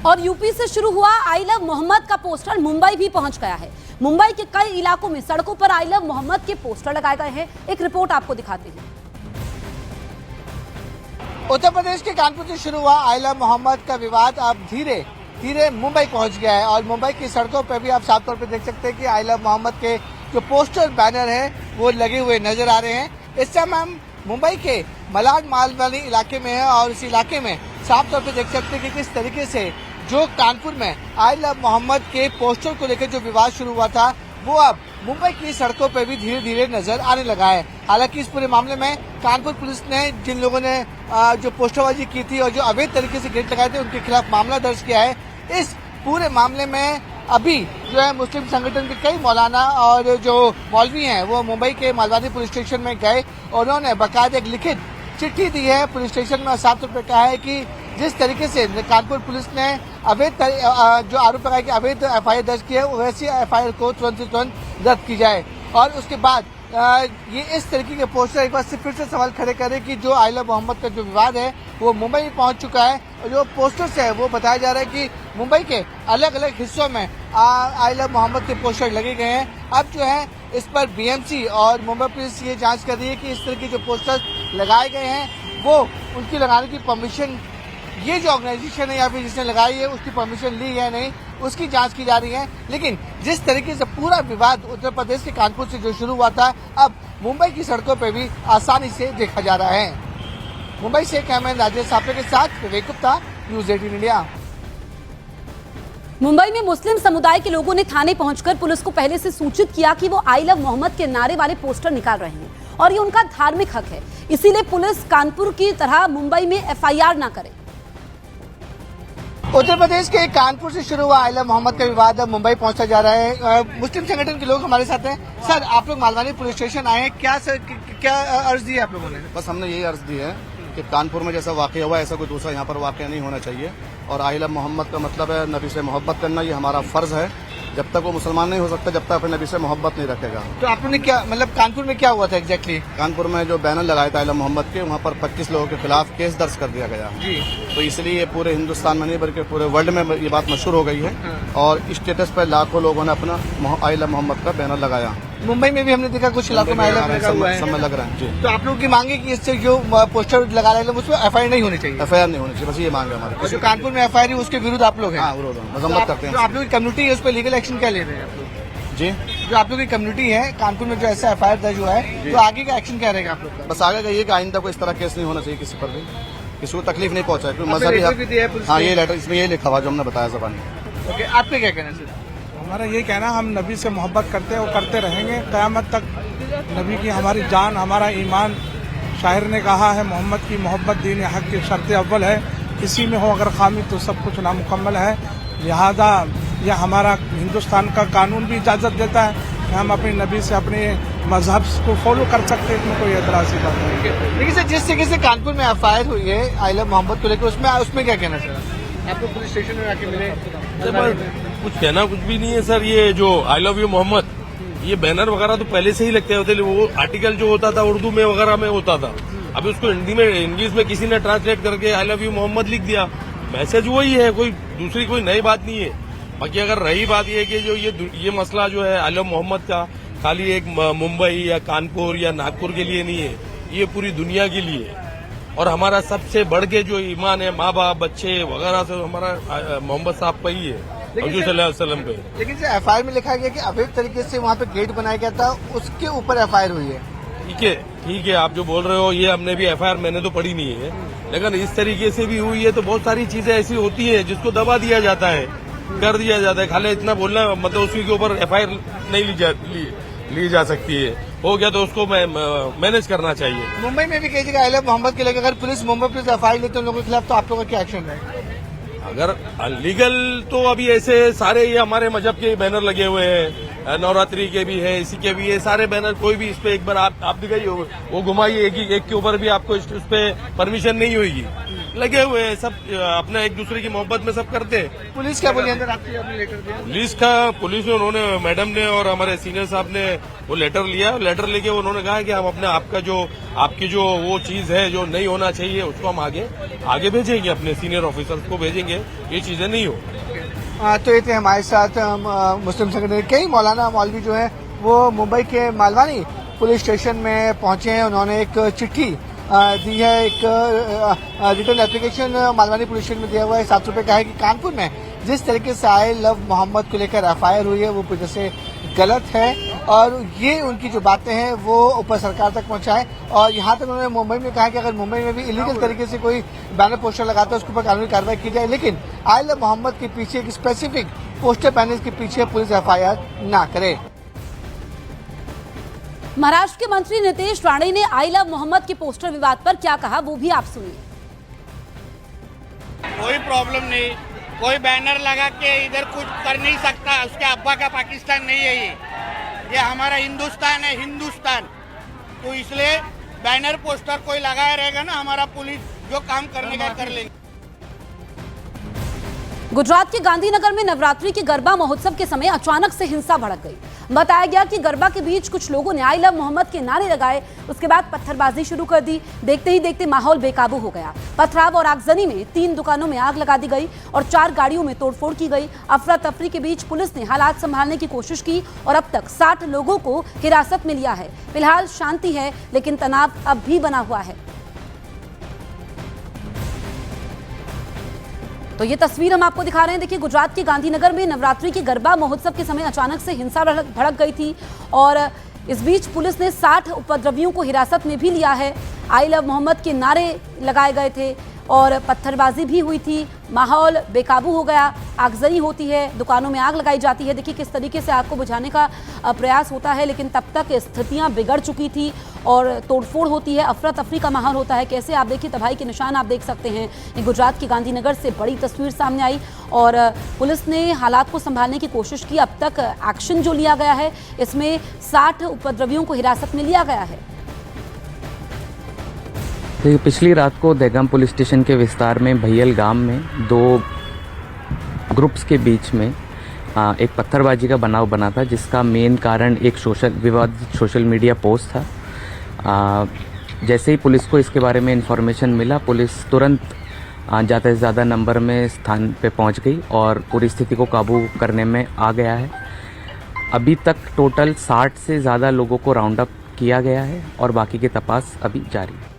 और यूपी से शुरू हुआ आई लव मोहम्मद का पोस्टर मुंबई भी पहुंच गया है। मुंबई के कई इलाकों में सड़कों पर आई लव मोहम्मद के पोस्टर लगाए गए हैं। एक रिपोर्ट आपको दिखाते हैं। उत्तर प्रदेश के कानपुर से शुरू हुआ आई लव मोहम्मद का विवाद अब धीरे धीरे मुंबई पहुंच गया है और मुंबई की सड़कों पर भी आप साफ तौर पर देख सकते हैं कि आई लव मोहम्मद के जो पोस्टर बैनर है वो लगे हुए नजर आ रहे हैं। इस समय हम मुंबई के मलाड माल वाले इलाके में है और इस इलाके में साफ तौर पर देख सकते हैं कि किस तरीके से जो कानपुर में आई लव मोहम्मद के पोस्टर को लेकर जो विवाद शुरू हुआ था वो अब मुंबई की सड़कों पर भी धीरे धीरे नजर आने लगा है। हालांकि इस पूरे मामले में कानपुर पुलिस ने जिन लोगों ने जो पोस्टरबाजी की थी और जो अवैध तरीके से गेट लगाए थे उनके खिलाफ मामला दर्ज किया है। इस पूरे मामले में अभी जो है मुस्लिम संगठन के कई मौलाना और जो मौलवी हैं वो मुंबई के मालवानी पुलिस स्टेशन में गए और उन्होंने बाकायदा एक लिखित चिट्ठी दी है पुलिस स्टेशन में। साफ तौर पर कहा है कि जिस तरीके से कानपुर पुलिस ने अवैध जो आरोप लगाया कि अवैध एफआईआर दर्ज की है वैसी एफआईआर को तुरंत रद्द की जाए और उसके बाद ये इस तरीके के पोस्टर एक बार फिर से सवाल खड़े करे कि जो आई लव मोहम्मद का जो विवाद है वो मुंबई में पहुंच चुका है और जो पोस्टर्स है वो बताया जा रहा है कि मुंबई के अलग अलग हिस्सों में आई लव मोहम्मद के पोस्टर लगे गए हैं। अब जो है इस पर बीएमसी और मुंबई पुलिस ये जांच कर रही है कि इस तरह के जो पोस्टर लगाए गए हैं वो उनकी लगाने की परमिशन ये जो ऑर्गेनाइजेशन है या फिर जिसने लगाई है उसकी परमिशन ली है नहीं उसकी जांच की जा रही है। लेकिन जिस तरीके से पूरा विवाद उत्तर प्रदेश के कानपुर से जो शुरू हुआ था अब मुंबई की सड़कों पर भी आसानी से देखा जा रहा है। मुंबई से कैमरामैन राजेश सापरे के साथ विवेक गुप्ता, न्यूज़ 18 इंडिया। मुंबई में मुस्लिम समुदाय के लोगों ने थाने पहुंचकर पुलिस को पहले से सूचित किया कि वो आई लव मोहम्मद के नारे वाले पोस्टर निकाल रहे हैं और ये उनका धार्मिक हक है, इसीलिए पुलिस कानपुर की तरह मुंबई में एफआईआर न करे। उत्तर प्रदेश के कानपुर से शुरू हुआ आई लव मोहम्मद का विवाद अब मुंबई पहुंचता जा रहा है। मुस्लिम संगठन के लोग हमारे साथ हैं। सर, आप लोग मालवानी पुलिस स्टेशन आए हैं, क्या अर्ज दी है आप लोगों ने? बस हमने यही अर्ज दी है कि कानपुर में जैसा वाकया हुआ ऐसा कोई दूसरा यहाँ पर वाकया नहीं होना चाहिए और आई लव मोहम्मद का मतलब है नबी से मोहब्बत करना, ये हमारा फर्ज है। जब तक वो मुसलमान नहीं हो सकता जब तक अपने नबी से मोहब्बत नहीं रखेगा। तो आप लोगों ने क्या मतलब कानपुर में क्या हुआ था एग्जैक्टली? कानपुर में जो बैनर लगाया था आई लव मोहम्मद के वहाँ पर 25 लोगों के खिलाफ केस दर्ज कर दिया गया जी। तो इसलिए पूरे हिंदुस्तान में नहीं बल्कि पूरे वर्ल्ड में ये बात मशहूर हो गई है और स्टेटस पर लाखों लोगों ने अपना आई लव मोहम्मद का बैनर लगाया। मुंबई में भी हमने देखा कुछ इलाकों में आई लव लगा हुआ है। सब में लग रहा है जी। तो आप लोग की मांगे कि इससे जो पोस्टर लगा रहे हैं उसमें एफआईआर नहीं होनी चाहिए? एफआईआर नहीं होनी चाहिए, बस ये मांग है हमारी। जो कानपुर में एफआईआर है उसके विरुद्ध आप लोग हैं? हाँ, विरोध मजम्मत करते हैं। जो आप लोग की कम्युनिटी है उस पर लीगल एक्शन क्या ले रहे हैं आप लोग? जी, जो आप लोग की कम्युनिटी है कानपुर में जो ऐसा एफआईआर दर्ज हुआ है तो आगे का एक्शन क्या रहेगा आप लोग का? बस आगे का ये कि आइंदा को इस तरह केस नहीं होना चाहिए किसी पर भी, किसी को तकलीफ नहीं पहुंचाए क्योंकि मजहबी हक। हाँ, ये लेटर इसमें ये लिखा हुआ जो हमने बताया ज़बान में। ओके, आपका क्या कहना है सर? हमारा ये कहना, हम नबी से मोहब्बत करते हैं और करते रहेंगे क़यामत तक। नबी की हमारी जान, हमारा ईमान। शायर ने कहा है मोहम्मद की मोहब्बत दीन हक की शर्त अव्वल है, किसी में हो अगर खामी तो सब कुछ नामुकम्मल है। लिहाजा यह हमारा हिंदुस्तान का कानून भी इजाज़त देता है कि हम अपने नबी से अपने मजहब को फॉलो कर सकते हैं, इसमें कोई एतराज़ी बात नहीं। लेकिन सर जिस तरीके से कानपुर में एफआईआर हुई है आई लव मोहम्मद को लेकर उसमें क्या कहना सर? आपको पुलिस स्टेशन में आके मिले? कुछ कहना कुछ भी नहीं है सर। ये जो आई लव यू मोहम्मद ये बैनर वगैरह तो पहले से ही लगते होते, वो आर्टिकल जो होता था उर्दू में वगैरह में होता था, अभी उसको हिंदी में इंग्लिश में किसी ने ट्रांसलेट करके आई लव यू मोहम्मद लिख दिया। मैसेज वही है, कोई दूसरी कोई नई बात नहीं है। बाकी अगर रही बात ये कि जो ये मसला जो है आई लव मोहम्मद का खाली एक मुंबई या कानपुर या नागपुर के लिए नहीं है, ये पूरी दुनिया के लिए है और हमारा सबसे बढ़ के जो ईमान है माँ बाप बच्चे वगैरह से हमारा मोहम्मद साहब पर ही है, हजूर सल्लल्लाहु अलैहि वसल्लम पे। लेकिन सर एफआईआर में लिखा गया कि अवैध तरीके से वहाँ पे गेट बनाया गया था, उसके ऊपर एफआईआर हुई है। ठीक है, आप जो बोल रहे हो ये हमने भी एफआईआर मैंने तो पढ़ी नहीं है, लेकिन इस तरीके से भी हुई है तो बहुत सारी चीजें ऐसी होती है जिसको दबा दिया जाता है, कर दिया जाता है। खाली इतना बोलना मतलब उसी के ऊपर एफआईआर नहीं ली जा सकती है, हो गया तो उसको मैनेज करना चाहिए। मुंबई में भी कई जगह आई लव मोहम्मद के लेकर अगर पुलिस मुंबई पुलिस एफआईआर लेते उन लोगों के खिलाफ तो आप लोगों का क्या एक्शन है? अगर लीगल तो अभी ऐसे सारे ये हमारे मजहब के बैनर लगे हुए हैं, नवरात्रि के भी है, इसी के भी है, सारे बैनर कोई भी इस पे एक बार आप दिखाइए, वो घुमाइए, एक के ऊपर भी आपको इस पे परमिशन नहीं होगी। लगे हुए हैं सब, अपना एक दूसरे की मोहब्बत में सब करते हैं। पुलिस क्या बोली अंदर आपने लेटर दिया? पुलिस ने उन्होंने मैडम ने और हमारे सीनियर साहब ने वो लेटर लिया। लेटर लेके उन्होंने कहा कि हम अपने आपकी जो वो चीज है जो नहीं होना चाहिए उसको हम आगे भेजेंगे, अपने सीनियर ऑफिसर्स को भेजेंगे, ये चीजें नहीं हो। तो ये थे हमारे साथ मुस्लिम संगठन के कई मौलाना मौलवी जो है वो मुंबई के मालवानी पुलिस स्टेशन में पहुंचे हैं। उन्होंने एक चिट्ठी दी है, एक return application Malvani police station में दिया हुआ है। 7 रुपए का है कि कानपुर में जिस तरीके से आई लव मोहम्मद को लेकर एफआईआर हुई है वो पूरी से गलत है और ये उनकी जो बातें हैं वो ऊपर सरकार तक पहुंचाएं। और यहाँ तक उन्होंने मुंबई में कहा कि अगर मुंबई में भी इलीगल तरीके से कोई बैनर पोस्टर लगाता है उसके ऊपर कानूनी कार्रवाई की जाए, लेकिन आई लव मोहम्मद के पीछे एक स्पेसिफिक पोस्टर बैनर के पीछे पुलिस एफआईआर ना करे। महाराष्ट्र के मंत्री नीतीश राणे ने आई लव मोहम्मद के पोस्टर विवाद पर क्या कहा वो भी आप सुनिए। कोई प्रॉब्लम नहीं, कोई बैनर लगा के इधर कुछ कर नहीं सकता। उसके अब्बा का पाकिस्तान नहीं है, ये हमारा हिंदुस्तान है, हिंदुस्तान। तो इसलिए बैनर पोस्टर कोई लगाया रहेगा ना, हमारा पुलिस जो काम करने का कर लेंगे। गुजरात के गांधीनगर में नवरात्रि के गरबा महोत्सव के समय अचानक से हिंसा भड़क गई। बताया गया कि गरबा के बीच कुछ लोगों ने आई लव मोहम्मद के नारे लगाए, उसके बाद पत्थरबाजी शुरू कर दी। देखते ही देखते माहौल बेकाबू हो गया। पथराव और आगजनी में 3 दुकानों में आग लगा दी गई और 4 गाड़ियों में तोड़फोड़ की गई। अफरा तफरी के बीच पुलिस ने हालात संभालने की कोशिश की और अब तक 60 लोगों को हिरासत में लिया है। फिलहाल शांति है, लेकिन तनाव अब भी बना हुआ है। तो ये तस्वीर हम आपको दिखा रहे हैं। देखिए, गुजरात के गांधीनगर में नवरात्रि के गरबा महोत्सव के समय अचानक से हिंसा भड़क गई थी और इस बीच पुलिस ने 60 उपद्रवियों को हिरासत में भी लिया है। आई लव मोहम्मद के नारे लगाए गए थे और पत्थरबाजी भी हुई थी। माहौल बेकाबू हो गया, आगजनी होती है, दुकानों में आग लगाई जाती है। देखिए किस तरीके से आग को बुझाने का प्रयास होता है, लेकिन तब तक स्थितियां बिगड़ चुकी थी और तोड़फोड़ होती है, अफरा तफरी का माहौल होता है। कैसे आप देखिए तबाही के निशान आप देख सकते हैं। ये गुजरात की गांधीनगर से बड़ी तस्वीर सामने आई और पुलिस ने हालात को संभालने की कोशिश की। अब तक एक्शन जो लिया गया है इसमें 60 उपद्रवियों को हिरासत में लिया गया है। पिछली रात को दहगाम पुलिस स्टेशन के विस्तार में भैयल गांव में 2 ग्रुप्स के बीच में एक पत्थरबाजी का बनाव बना था, जिसका मेन कारण एक विवादित सोशल मीडिया पोस्ट था। जैसे ही पुलिस को इसके बारे में इन्फॉर्मेशन मिला, पुलिस तुरंत ज़्यादा से ज़्यादा नंबर में स्थान पे पहुंच गई और पूरी स्थिति को काबू करने में आ गया है। अभी तक टोटल 60 से ज़्यादा लोगों को राउंड अप किया गया है और बाकी की तपास अभी जारी है।